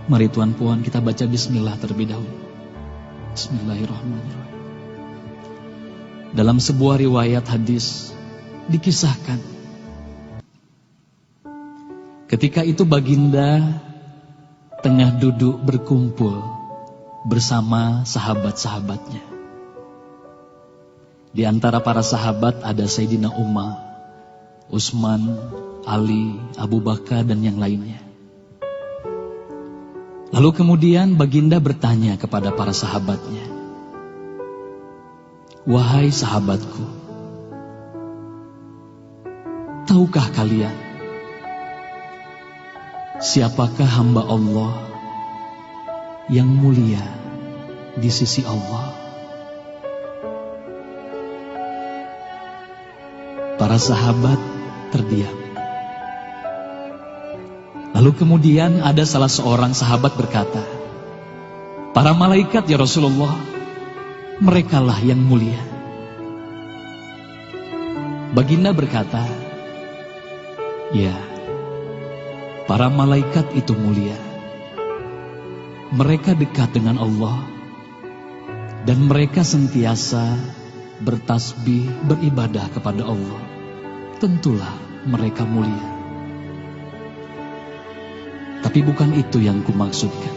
Mari Tuan Puan kita baca bismillah terlebih dahulu. Bismillahirrahmanirrahim. Dalam sebuah riwayat hadis dikisahkan, ketika itu baginda tengah duduk berkumpul bersama sahabat-sahabatnya. Di antara para sahabat ada Sayyidina Umar, Utsman, Ali, Abu Bakar dan yang lainnya. Lalu kemudian baginda bertanya kepada para sahabatnya, "Wahai sahabatku, tahukah kalian siapakah hamba Allah yang mulia di sisi Allah?" Para sahabat terdiam. Lalu kemudian ada salah seorang sahabat berkata, "Para malaikat ya Rasulullah, merekalah yang mulia." Baginda berkata, "Ya, para malaikat itu mulia. Mereka dekat dengan Allah dan mereka sentiasa bertasbih, beribadah kepada Allah. Tentulah mereka mulia. Tapi bukan itu yang kumaksudkan."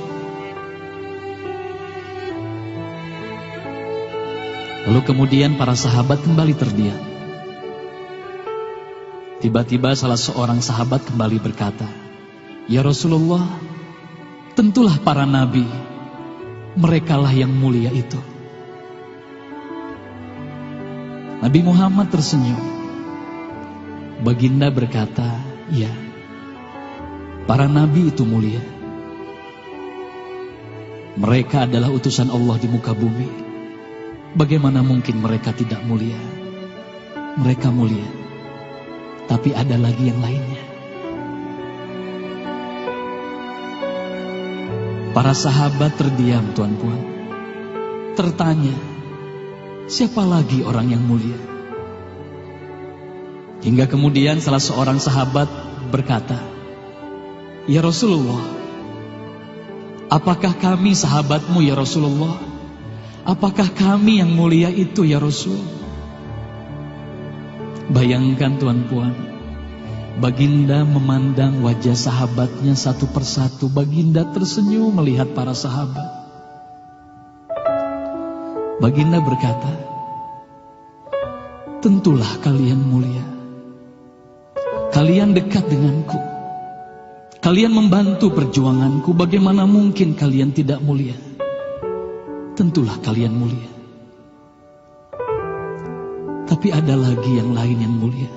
Lalu kemudian para sahabat kembali terdiam. Tiba-tiba salah seorang sahabat kembali berkata, "Ya Rasulullah, tentulah para nabi, merekalah yang mulia itu." Nabi Muhammad tersenyum. Baginda berkata, "Ya, para nabi itu mulia. Mereka adalah utusan Allah di muka bumi. Bagaimana mungkin mereka tidak mulia? Mereka mulia. Tapi ada lagi yang lainnya." Para sahabat terdiam, Tuan Puan. Tertanya, siapa lagi orang yang mulia? Hingga kemudian salah seorang sahabat berkata, "Ya Rasulullah, apakah kami sahabatmu ya Rasulullah? Apakah kami yang mulia itu ya Rasul?" Bayangkan Tuan Puan, baginda memandang wajah sahabatnya satu persatu. Baginda tersenyum melihat para sahabat. Baginda berkata, "Tentulah kalian mulia. Kalian dekat denganku. Kalian membantu perjuanganku. Bagaimana mungkin kalian tidak mulia? Tentulah kalian mulia. Tapi ada lagi yang lain yang mulia."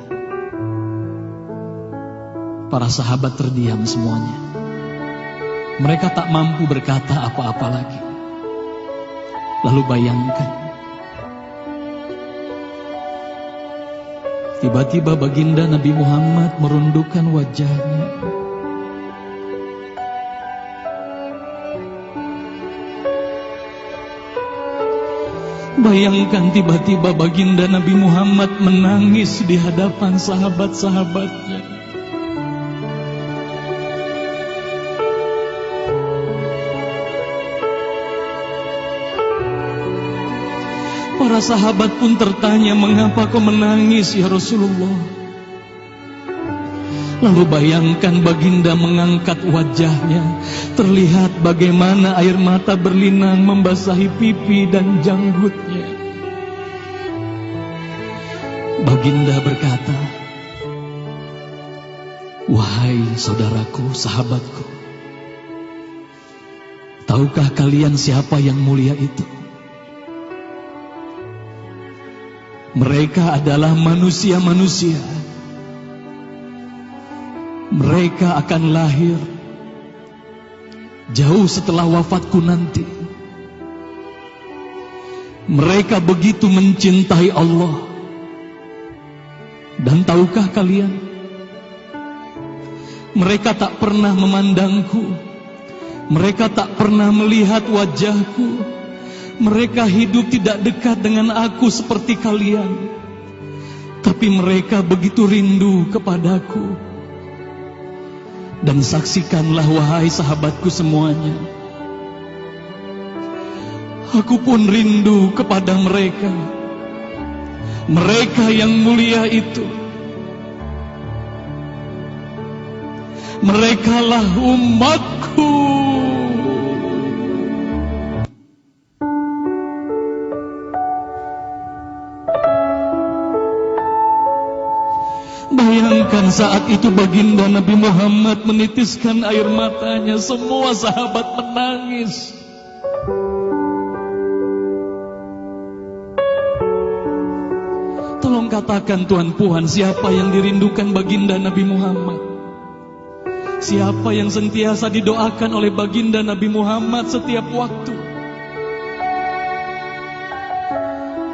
Para sahabat terdiam semuanya. Mereka tak mampu berkata apa-apa lagi. Lalu bayangkan, tiba-tiba baginda Nabi Muhammad merundukkan wajahnya. Bayangkan tiba-tiba baginda Nabi Muhammad menangis di hadapan sahabat-sahabatnya. Para sahabat pun tertanya, "Mengapa kau menangis ya Rasulullah?" Lalu bayangkan baginda mengangkat wajahnya. Terlihat bagaimana air mata berlinang membasahi pipi dan janggutnya. Baginda berkata, "Wahai saudaraku, sahabatku, tahukah kalian siapa yang mulia itu? Mereka adalah manusia-manusia. Mereka akan lahir jauh setelah wafatku nanti. Mereka begitu mencintai Allah. Dan tahukah kalian, mereka tak pernah memandangku. Mereka tak pernah melihat wajahku. Mereka hidup tidak dekat dengan aku seperti kalian. Tapi mereka begitu rindu kepadaku. Dan saksikanlah wahai sahabatku semuanya, aku pun rindu kepada mereka, mereka yang mulia itu. Merekalah umatku. Bayangkan saat itu baginda Nabi Muhammad menitiskan air matanya, semua sahabat menangis. Tolong katakan Tuan Puan, siapa yang dirindukan baginda Nabi Muhammad? Siapa yang sentiasa didoakan oleh baginda Nabi Muhammad setiap waktu?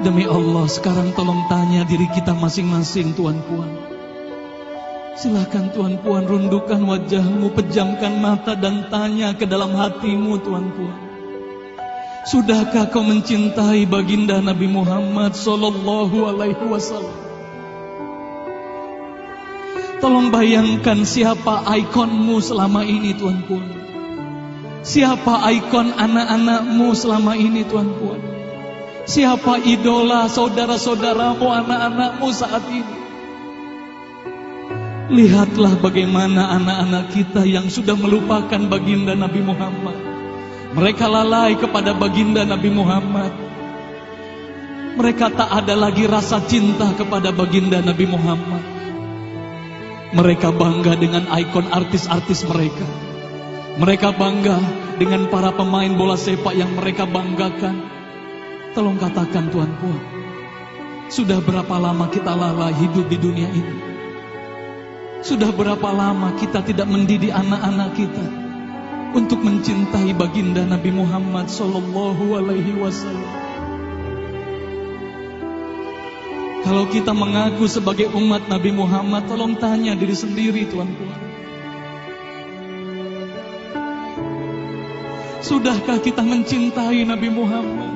Demi Allah, sekarang tolong tanya diri kita masing-masing, Tuan Puan. Silahkan Tuan Puan rundukkan wajahmu, pejamkan mata dan tanya ke dalam hatimu, Tuan Puan. Sudahkah kau mencintai baginda Nabi Muhammad sallallahu alaihi wasallam? Tolong bayangkan siapa ikonmu selama ini, Tuan Puan. Siapa ikon anak-anakmu selama ini, Tuan Puan. Siapa idola saudara-saudaramu, anak-anakmu saat ini. Lihatlah bagaimana anak-anak kita yang sudah melupakan baginda Nabi Muhammad. Mereka lalai kepada baginda Nabi Muhammad. Mereka tak ada lagi rasa cinta kepada baginda Nabi Muhammad. Mereka bangga dengan ikon artis-artis mereka. Mereka bangga dengan para pemain bola sepak yang mereka banggakan. Tolong katakan Tuan Puan, sudah berapa lama kita lalai hidup di dunia ini? Sudah berapa lama kita tidak mendidik anak-anak kita untuk mencintai baginda Nabi Muhammad sallallahu alaihi wasallam? Kalau kita mengaku sebagai umat Nabi Muhammad, tolong tanya diri sendiri, Tuan Puan. Sudahkah kita mencintai Nabi Muhammad?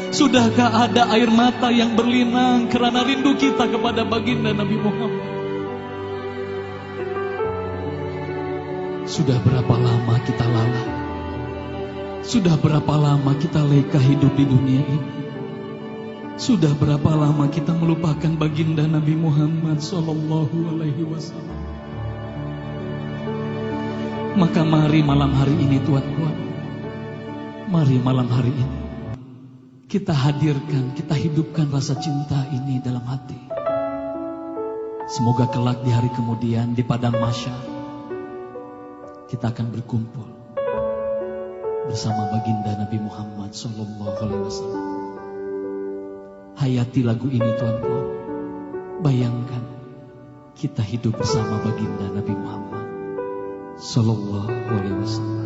Sudahkah ada air mata yang berlinang karena rindu kita kepada baginda Nabi Muhammad? Sudah berapa lama kita lalai? Sudah berapa lama kita leka hidup di dunia ini? Sudah berapa lama kita melupakan baginda Nabi Muhammad sallallahu alaihi wasallam? Maka mari malam hari ini, Tuan Puan, mari malam hari ini kita hadirkan, kita hidupkan rasa cinta ini dalam hati. Semoga kelak di hari kemudian di padang mahsyar kita akan berkumpul bersama baginda Nabi Muhammad sallallahu alaihi wasallam. Hayati lagu ini, Tuan Puan. Bayangkan kita hidup bersama baginda Nabi Muhammad sallallahu alaihi wasallam.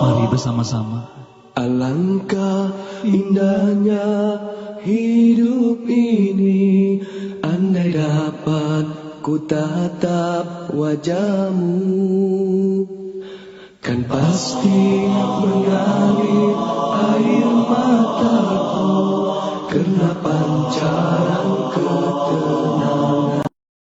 Mari bersama-sama. Alangkah indahnya hidup ini, andai dapat ku tatap wajahmu, kan pasti mengalir air mataku karena pancaran ketenangan.